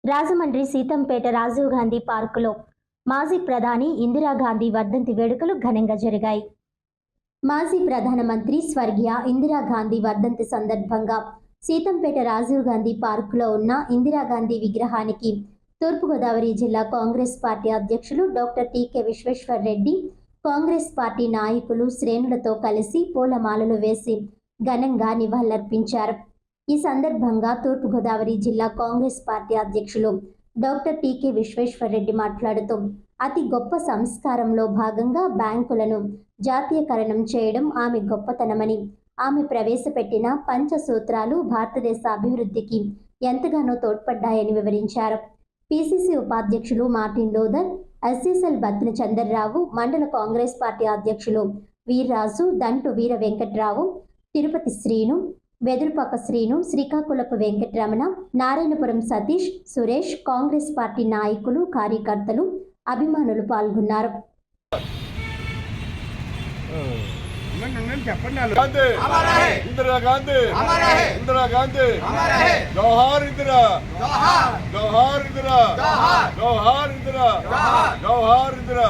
రాజమండ్రి సీతంపేట రాజీవ్ గాంధీ పార్కులో మాజీ ప్రధాని ఇందిరాగాంధీ వర్ధంతి వేడుకలు ఘనంగా జరిగాయి. మాజీ ప్రధానమంత్రి స్వర్గీయ ఇందిరాగాంధీ వర్ధంతి సందర్భంగా సీతంపేట రాజీవ్ గాంధీ పార్కులో ఉన్న ఇందిరాగాంధీ విగ్రహానికి తూర్పుగోదావరి జిల్లా కాంగ్రెస్ పార్టీ అధ్యక్షులు డాక్టర్ టి.కె. విశ్వేశ్వర్ రెడ్డి, కాంగ్రెస్ పార్టీ నాయకులు శ్రేణులతో కలిసి పూలమాలలు వేసి ఘనంగా నివాళులర్పించారు. ఈ సందర్భంగా తూర్పుగోదావరి జిల్లా కాంగ్రెస్ పార్టీ అధ్యక్షులు డాక్టర్ టి.కె. విశ్వేశ్వర్ రెడ్డి మాట్లాడుతూ, అతి గొప్ప సంస్కారంలో భాగంగా బ్యాంకులను జాతీయకరణం చేయడం ఆమె గొప్పతనమని, ఆమె ప్రవేశపెట్టిన పంచసూత్రాలు భారతదేశ అభివృద్ధికి ఎంతగానో తోడ్పడ్డాయని వివరించారు. పిసిసి ఉపాధ్యక్షులు Martin Luther, SSL Battina Chandra Rao, మండల కాంగ్రెస్ పార్టీ అధ్యక్షులు వీర్రాజు, దంటు వీర వెంకట్రావు, తిరుపతి శ్రీను, వెదురుపాక శ్రీను, శ్రీకాకుళపు వెంకటరమణ, నారాయణపురం సతీష్, సురేష్, కాంగ్రెస్ పార్టీ నాయకులు, కార్యకర్తలు, అభిమానులు పాల్గొన్నారు. इंदिरा गांधी इंदिरा गांधी जोहार इंदिरा जोहार इंदिरा जोहार इंदिरा जोहार इंदिरा